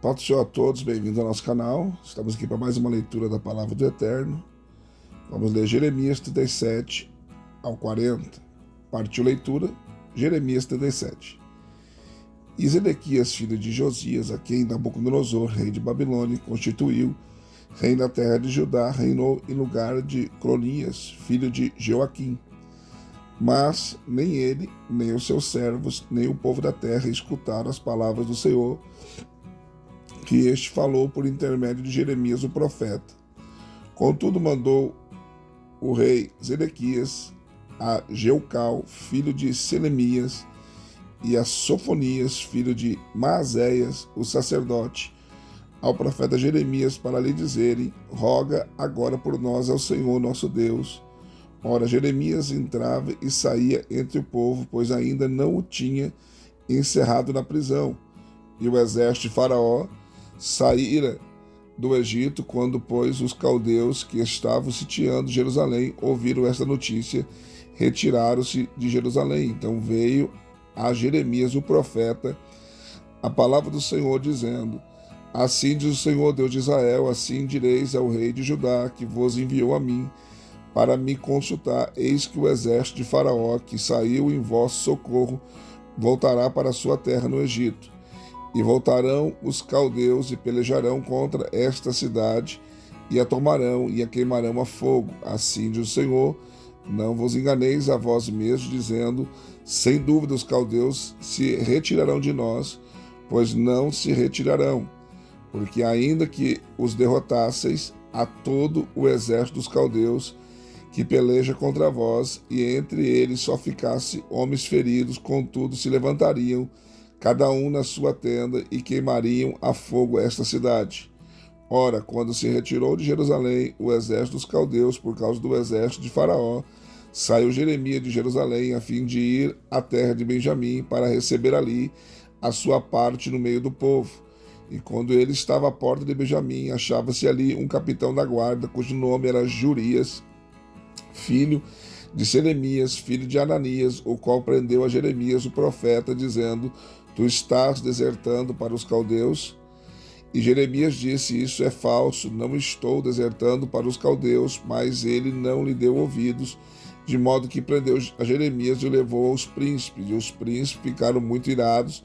Paz do Senhor a todos, bem-vindos ao nosso canal. Estamos aqui para mais uma leitura da Palavra do Eterno. Vamos ler Jeremias 37 ao 40. Partiu leitura, Jeremias 37. E Zedequias, filho de Josias, a quem Nabucodonosor, rei de Babilônia, constituiu rei na terra de Judá, reinou em lugar de Cronias, filho de Joaquim. Mas nem ele, nem os seus servos, nem o povo da terra escutaram as palavras do Senhor, que este falou por intermédio de Jeremias o profeta. Contudo mandou o rei Zedequias a Jeucal, filho de Selemias, e a Sofonias, filho de Maazéias, o sacerdote, ao profeta Jeremias, para lhe dizerem: roga agora por nós ao Senhor nosso Deus. Ora, Jeremias entrava e saía entre o povo, pois ainda não o tinha encerrado na prisão. E o exército de Faraó saíra do Egito, quando, pois, os caldeus que estavam sitiando Jerusalém ouviram esta notícia, retiraram-se de Jerusalém. Então veio a Jeremias o profeta a palavra do Senhor, dizendo: assim diz o Senhor Deus de Israel, assim direis ao rei de Judá, que vos enviou a mim, para me consultar: eis que o exército de Faraó, que saiu em vosso socorro, voltará para a sua terra no Egito. E voltarão os caldeus e pelejarão contra esta cidade, e a tomarão e a queimarão a fogo. Assim diz o Senhor: não vos enganeis a vós mesmos, dizendo: sem dúvida os caldeus se retirarão de nós, pois não se retirarão, porque ainda que os derrotasseis a todo o exército dos caldeus que peleja contra vós, e entre eles só ficasse homens feridos, contudo se levantariam cada um na sua tenda, e queimariam a fogo esta cidade. Ora, quando se retirou de Jerusalém o exército dos caldeus por causa do exército de Faraó, saiu Jeremias de Jerusalém a fim de ir à terra de Benjamim, para receber ali a sua parte no meio do povo. E quando ele estava à porta de Benjamim, achava-se ali um capitão da guarda, cujo nome era Jurias, filho de Selemias, filho de Ananias, o qual prendeu a Jeremias o profeta, dizendo: tu estás desertando para os caldeus? E Jeremias disse: isso é falso, não estou desertando para os caldeus. Mas ele não lhe deu ouvidos, de modo que prendeu a Jeremias e o levou aos príncipes. E os príncipes ficaram muito irados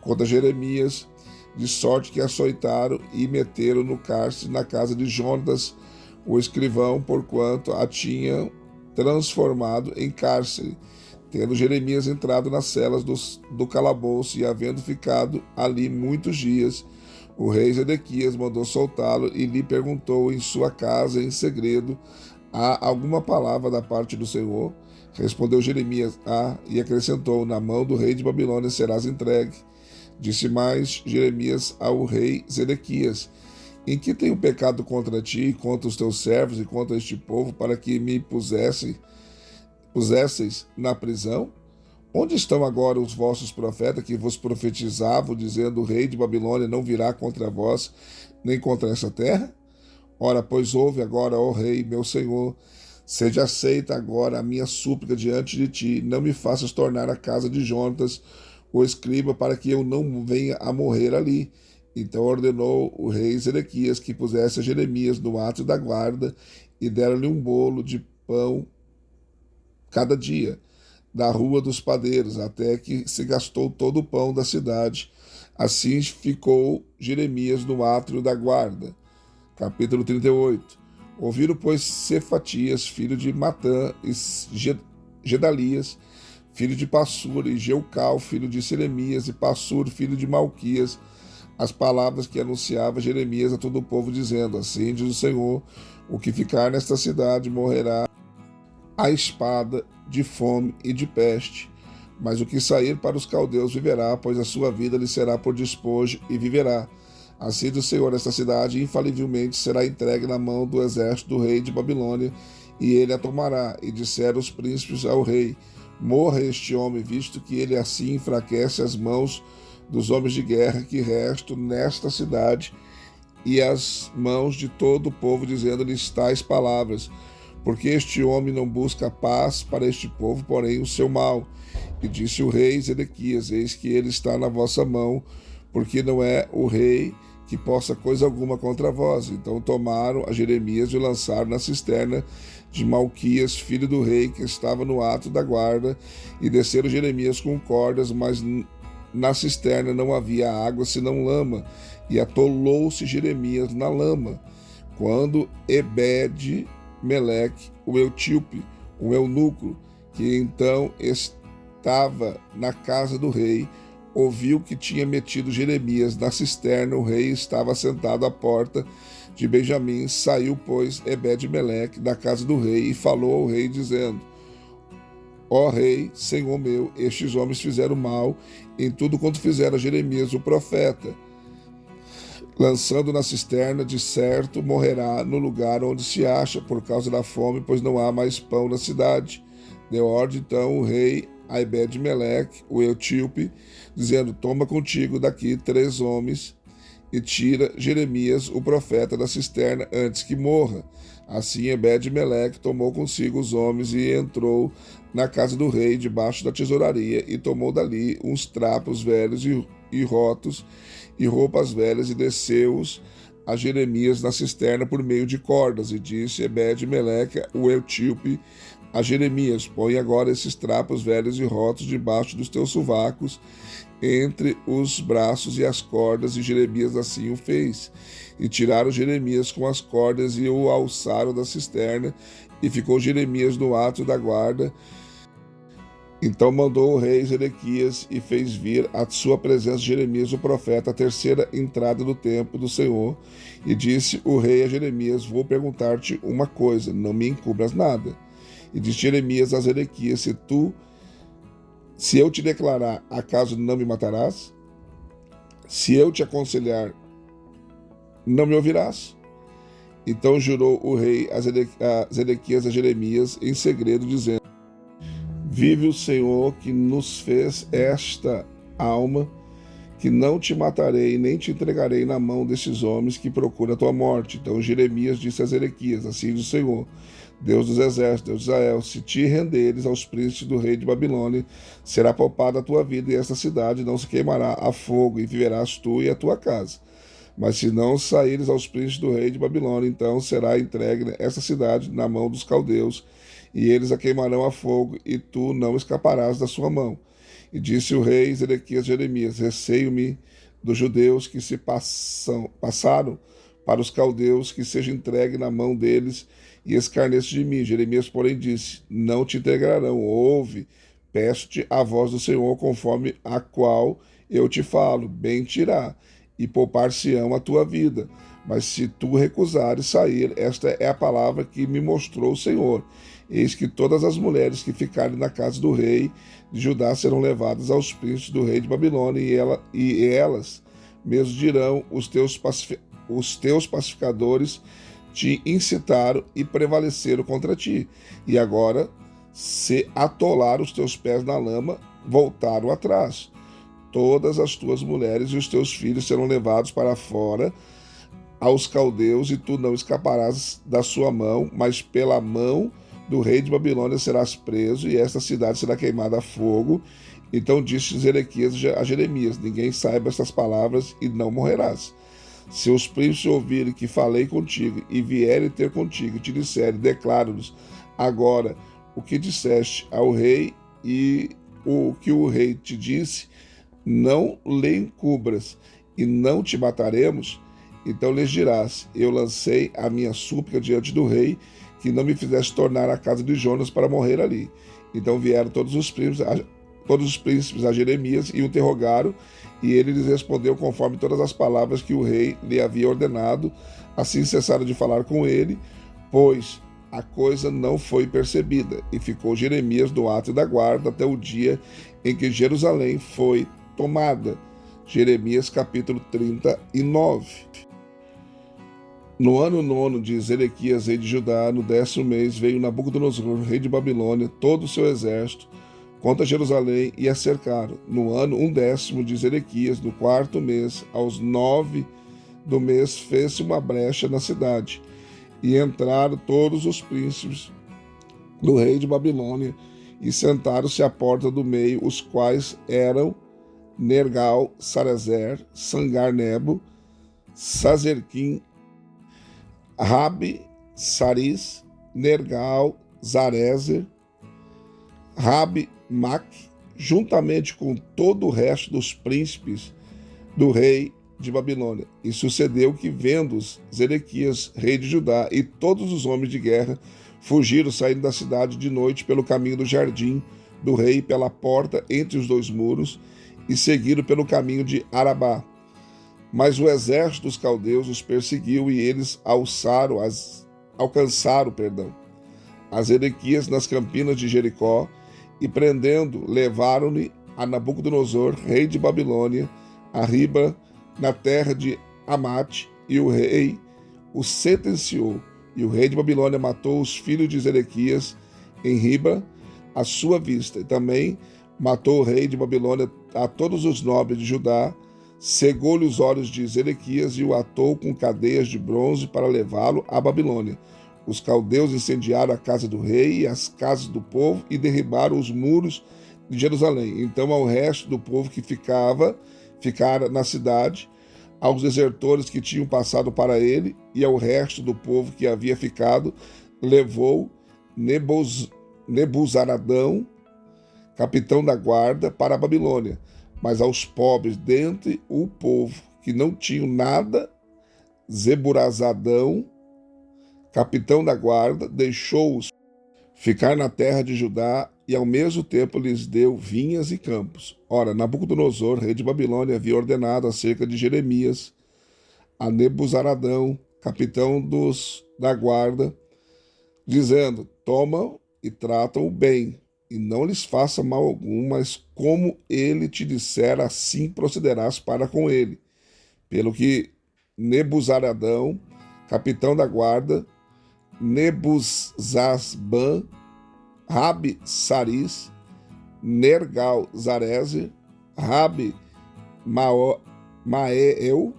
contra Jeremias, de sorte que açoitaram e meteram no cárcere na casa de Jonatas, o escrivão, porquanto a tinham transformado em cárcere, tendo Jeremias entrado nas celas do calabouço, e havendo ficado ali muitos dias, o rei Zedequias mandou soltá-lo e lhe perguntou em sua casa em segredo: há alguma palavra da parte do Senhor? Respondeu Jeremias: há, e acrescentou: na mão do rei de Babilônia serás entregue. Disse mais Jeremias ao rei Zedequias: em que tenho pecado contra ti, contra os teus servos e contra este povo, para que me pusesseis na prisão? Onde estão agora os vossos profetas que vos profetizavam, dizendo: o rei de Babilônia não virá contra vós, nem contra essa terra? Ora, pois ouve agora, ó rei, meu senhor, seja aceita agora a minha súplica diante de ti, não me faças tornar a casa de Jonatas, o escriba, para que eu não venha a morrer ali. Então ordenou o rei Zedequias que pusesse a Jeremias no átrio da guarda, e deram-lhe um bolo de pão cada dia, da rua dos padeiros, até que se gastou todo o pão da cidade. Assim ficou Jeremias no átrio da guarda. Capítulo 38. Ouviram, pois, Cefatias, filho de Matã, e Gedalias, filho de Passur, e Jeucal, filho de Selemias, e Passur, filho de Malquias, as palavras que anunciava Jeremias a todo o povo, dizendo: assim diz o Senhor: o que ficar nesta cidade morrerá a espada, de fome e de peste, mas o que sair para os caldeus viverá, pois a sua vida lhe será por despojo, e viverá. Assim diz o Senhor: esta cidade infalivelmente será entregue na mão do exército do rei de Babilônia, e ele a tomará. E disseram os príncipes ao rei: morra este homem, visto que ele assim enfraquece as mãos dos homens de guerra que restam nesta cidade, e as mãos de todo o povo, dizendo-lhes tais palavras: porque este homem não busca paz para este povo, porém o seu mal. E disse o rei Zedequias: eis que ele está na vossa mão, porque não é o rei que possa coisa alguma contra vós. Então tomaram a Jeremias e o lançaram na cisterna de Malquias, filho do rei, que estava no ato da guarda, e desceram Jeremias com cordas, mas na cisterna não havia água senão lama, e atolou-se Jeremias na lama. Quando Ebed-Meleque, o etíope, o eunuco, que então estava na casa do rei, ouviu que tinha metido Jeremias na cisterna, o rei estava sentado à porta de Benjamim. Saiu, pois, Ebed-Meleque da casa do rei e falou ao rei, dizendo: Ó rei, senhor meu, estes homens fizeram mal em tudo quanto fizeram a Jeremias o profeta. Lançando na cisterna, de certo morrerá no lugar onde se acha, por causa da fome, pois não há mais pão na cidade. Deu ordem então o rei a Ebed-Meleque, o etíope, dizendo: Toma contigo daqui 3 homens e tira Jeremias, o profeta, da cisterna antes que morra. Assim Ebed-Meleque tomou consigo os homens e entrou na casa do rei, debaixo da tesouraria, e tomou dali uns trapos velhos e rotos e roupas velhas, e desceu-os a Jeremias na cisterna por meio de cordas. E disse Ebed-Meleque, o etíope, a Jeremias: Põe agora esses trapos velhos e rotos debaixo dos teus sovacos, entre os braços e as cordas. E Jeremias assim o fez. E tiraram Jeremias com as cordas e o alçaram da cisterna, e ficou Jeremias no ato da guarda. Então mandou o rei Zedequias e fez vir à sua presença Jeremias o profeta, a terceira entrada do templo do Senhor. E disse o rei a Jeremias: Vou perguntar-te uma coisa, não me encubras nada. E disse Jeremias a Zedequias: Se eu te declarar, acaso não me matarás? Se eu te aconselhar, não me ouvirás? Então jurou o rei a Zedequias a Jeremias em segredo, dizendo: Vive o Senhor que nos fez esta alma, que não te matarei, nem te entregarei na mão desses homens que procuram a tua morte. Então Jeremias disse a Zedequias: Assim diz o Senhor, Deus dos exércitos, Deus de Israel: Se te renderes aos príncipes do rei de Babilônia, será poupada a tua vida, e esta cidade não se queimará a fogo, e viverás tu e a tua casa. Mas se não saíres aos príncipes do rei de Babilônia, então será entregue esta cidade na mão dos caldeus, e eles a queimarão a fogo, e tu não escaparás da sua mão. E disse o rei Zedequias a Jeremias: Receio-me dos judeus que se passaram para os caldeus, que seja entregue na mão deles, e escarneço de mim. Jeremias, porém, disse: Não te entregarão. Ouve, peço-te a voz do Senhor, conforme a qual eu te falo, bem te irá, e poupar-se-ão a tua vida. Mas se tu recusares sair, esta é a palavra que me mostrou o Senhor: Eis que todas as mulheres que ficarem na casa do rei de Judá serão levadas aos príncipes do rei de Babilônia, e elas mesmo dirão: os teus pacificadores te incitaram e prevaleceram contra ti. E agora, se atolaram os teus pés na lama, voltaram atrás. Todas as tuas mulheres e os teus filhos serão levados para fora aos caldeus, e tu não escaparás da sua mão, mas pela mão do rei de Babilônia serás preso, e esta cidade será queimada a fogo. Então disse Zedequias a Jeremias: Ninguém saiba estas palavras, e não morrerás. Se os príncipes ouvirem que falei contigo, e vierem ter contigo, e te disserem: Declara-nos agora o que disseste ao rei, e o que o rei te disse, não lhe encubras, e não te mataremos, então lhes dirás: Eu lancei a minha súplica diante do rei, que não me fizesse tornar à casa de Jonas para morrer ali. Então vieram todos os príncipes a Jeremias e o interrogaram, e ele lhes respondeu conforme todas as palavras que o rei lhe havia ordenado. Assim cessaram de falar com ele, pois a coisa não foi percebida, e ficou Jeremias no ato da guarda até o dia em que Jerusalém foi tomada. Jeremias capítulo 39. No ano 9 de Zedequias, rei de Judá, no 10º mês, veio Nabucodonosor, rei de Babilônia, todo o seu exército, contra Jerusalém, e a cercaram. No ano 10º de Zedequias, no 4º mês, aos 9 do mês, fez-se uma brecha na cidade, e entraram todos os príncipes do rei de Babilônia, e sentaram-se à porta do meio, os quais eram Nergal, Sarezer, Sangar-Nebo, Sazerquim, Rabi, Saris, Nergal, Zarezer, Rabi, Mac, juntamente com todo o resto dos príncipes do rei de Babilônia. E sucedeu que, vendo-os, Zedequias, rei de Judá, e todos os homens de guerra fugiram, saindo da cidade de noite pelo caminho do jardim do rei, pela porta entre os dois muros, e seguiram pelo caminho de Arabá. Mas o exército dos caldeus os perseguiu, e eles alcançaram a Zedequias nas campinas de Jericó, e prendendo, levaram-lhe a Nabucodonosor, rei de Babilônia, a Riba, na terra de Amate, e o rei o sentenciou. E o rei de Babilônia matou os filhos de Zedequias em Riba, à sua vista. E também matou o rei de Babilônia a todos os nobres de Judá, cegou-lhe os olhos de Zedequias e o atou com cadeias de bronze para levá-lo à Babilônia. Os caldeus incendiaram a casa do rei e as casas do povo e derribaram os muros de Jerusalém. Então, ao resto do povo que ficara na cidade, aos desertores que tinham passado para ele e ao resto do povo que havia ficado, levou Nebuzaradão, capitão da guarda, para a Babilônia. Mas aos pobres dentre o povo que não tinham nada, Zeburazadão, capitão da guarda, deixou-os ficar na terra de Judá e ao mesmo tempo lhes deu vinhas e campos. Ora, Nabucodonosor, rei de Babilônia, havia ordenado acerca de Jeremias a Nebuzaradão, capitão da guarda, dizendo: toma e trata-o bem, e não lhes faça mal algum, mas como ele te disser, assim procederás para com ele. Pelo que Nebuzaradão, capitão da guarda, Nebuzasban, Rabi Saris, Nergal Zarezer, Rabi Mael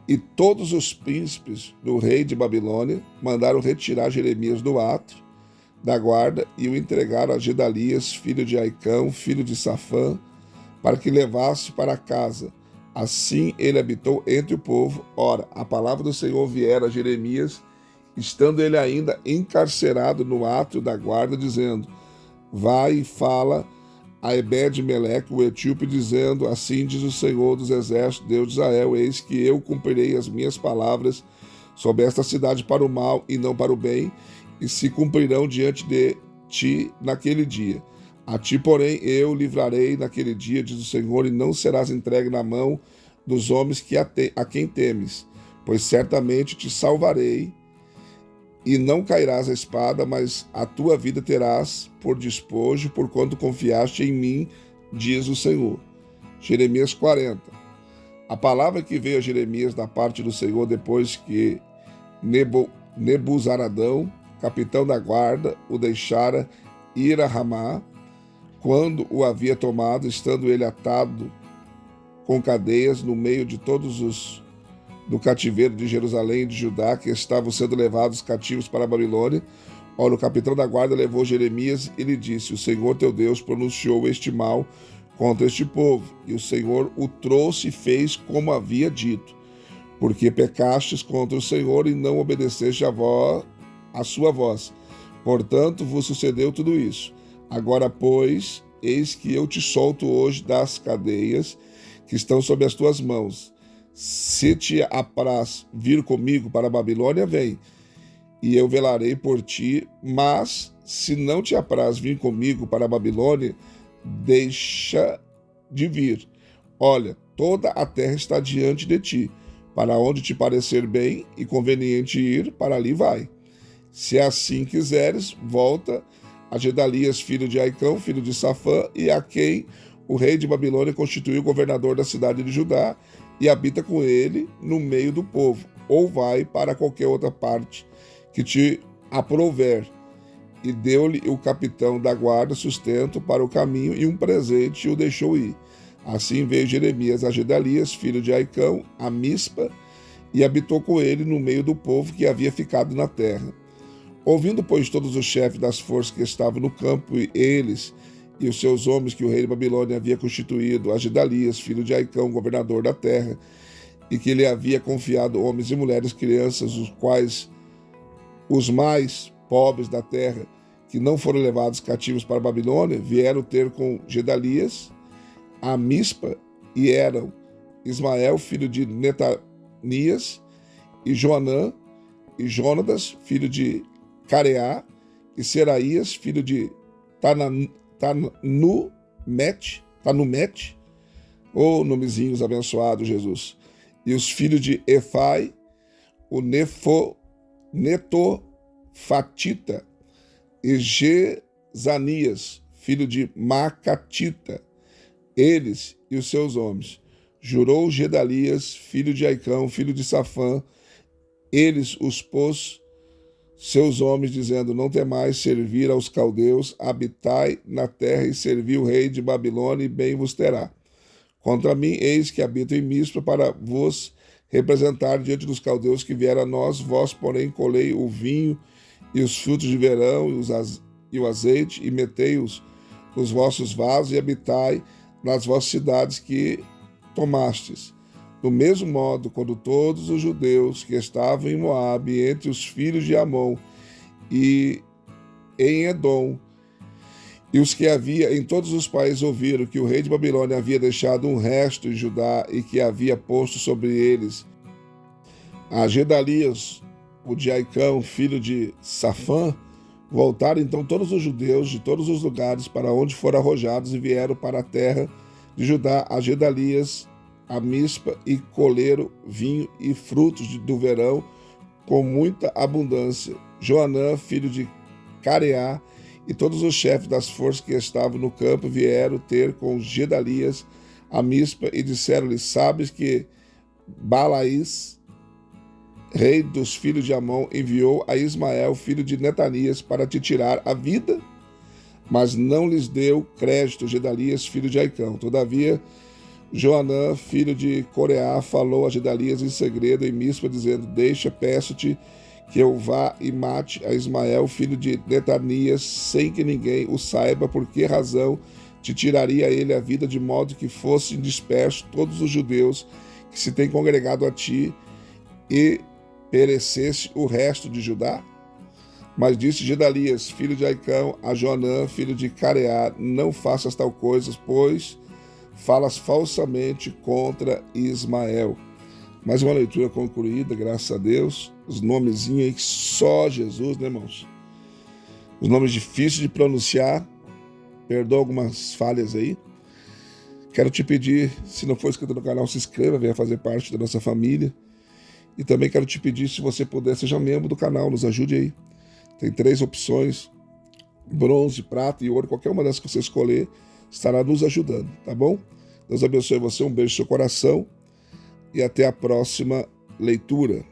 e todos os príncipes do rei de Babilônia mandaram retirar Jeremias do átrio da guarda e o entregaram a Gedalias, filho de Aicão, filho de Safã, para que levasse para casa. Assim ele habitou entre o povo. Ora, a palavra do Senhor viera a Jeremias, estando ele ainda encarcerado no átrio da guarda, dizendo: vai e fala a Ebed-Meleque, o etíope, dizendo: assim diz o Senhor dos exércitos, Deus de Israel, eis que eu cumprirei as minhas palavras sobre esta cidade para o mal e não para o bem, e se cumprirão diante de ti naquele dia. A ti, porém, eu livrarei naquele dia, diz o Senhor, e não serás entregue na mão dos homens a quem temes, pois certamente te salvarei, e não cairás a espada, mas a tua vida terás por despojo, porquanto confiaste em mim, diz o Senhor. Jeremias 40. A palavra que veio a Jeremias da parte do Senhor depois que Nebuzaradão, capitão da guarda, o deixara ir a Ramá, quando o havia tomado, estando ele atado com cadeias no meio de todos os do cativeiro de Jerusalém e de Judá, que estavam sendo levados cativos para a Babilônia. Ora, o capitão da guarda levou Jeremias e lhe disse: o Senhor teu Deus pronunciou este mal contra este povo, e o Senhor o trouxe e fez como havia dito, porque pecastes contra o Senhor e não obedeceste a sua voz. Portanto, vos sucedeu tudo isso. Agora, pois, eis que eu te solto hoje das cadeias que estão sob as tuas mãos. Se te apraz vir comigo para a Babilônia, vem, e eu velarei por ti, mas se não te apraz vir comigo para a Babilônia, deixa de vir. Olha, toda a terra está diante de ti, para onde te parecer bem e conveniente ir, para ali vai. Se assim quiseres, volta a Gedalias, filho de Aicão, filho de Safã, e a quem o rei de Babilônia constituiu governador da cidade de Judá, e habita com ele no meio do povo, ou vai para qualquer outra parte que te aprouver. E deu-lhe o capitão da guarda sustento para o caminho e um presente, e o deixou ir. Assim veio Jeremias a Gedalias, filho de Aicão, a Mispa, e habitou com ele no meio do povo que havia ficado na terra. Ouvindo, pois, todos os chefes das forças que estavam no campo, e eles e os seus homens que o rei de Babilônia havia constituído, a Gedalias, filho de Aicão, governador da terra, e que lhe havia confiado homens e mulheres, crianças, os quais os mais pobres da terra, que não foram levados cativos para a Babilônia, vieram ter com Gedalias a Mispa, e eram Ismael, filho de Netanias, e Joanã, e Jonadas, filho de Careá, e Seraías, filho de Tanumete, ou nomezinhos abençoados, Jesus. E os filhos de Efai, o Netofatita, e Jezanias, filho de Macatita, eles e os seus homens. Jurou Gedalias, filho de Aicão, filho de Safã, eles os pôs seus homens, dizendo: não temais servir aos caldeus, habitai na terra e servi o rei de Babilônia, e bem vos terá. Contra mim, eis que habito em Mispa, para vos representar diante dos caldeus que vieram a nós. Vós, porém, colei o vinho e os frutos de verão e o azeite, e metei-os nos vossos vasos, e habitai nas vossas cidades que tomastes. Do mesmo modo, quando todos os judeus que estavam em Moabe, entre os filhos de Amon e em Edom, e os que havia em todos os países ouviram que o rei de Babilônia havia deixado um resto em Judá e que havia posto sobre eles a Gedalias, o de Aicão, filho de Safã, voltaram então todos os judeus de todos os lugares para onde foram arrojados e vieram para a terra de Judá a Gedalias, a Mispa, e colheram vinho e frutos do verão com muita abundância. Joanã, filho de Careá, e todos os chefes das forças que estavam no campo vieram ter com Gedalias a Mispa e disseram-lhe: sabes que Balaís, rei dos filhos de Amon, enviou a Ismael, filho de Netanias, para te tirar a vida? Mas não lhes deu crédito Gedalias, filho de Aicão. Todavia, Joanã, filho de Coreá, falou a Gedalias em segredo em Mispa, dizendo: deixa, peço-te, que eu vá e mate a Ismael, filho de Netanias, sem que ninguém o saiba, por que razão te tiraria ele a vida, de modo que fossem dispersos todos os judeus que se têm congregado a ti, e perecesse o resto de Judá? Mas disse Gedalias, filho de Aicão, a Joanã, filho de Careá: não faças tal coisa, pois falas falsamente contra Ismael. Mais uma leitura concluída, graças a Deus. Os nomezinhos aí que só Jesus, né, irmãos? Os nomes difíceis de pronunciar. Perdoa algumas falhas aí. Quero te pedir, se não for inscrito no canal, se inscreva, venha fazer parte da nossa família. E também quero te pedir, se você puder, seja membro do canal, nos ajude aí. Tem 3 opções: bronze, prata e ouro. Qualquer uma dessas que você escolher estará nos ajudando, tá bom? Deus abençoe você, um beijo no seu coração e até a próxima leitura.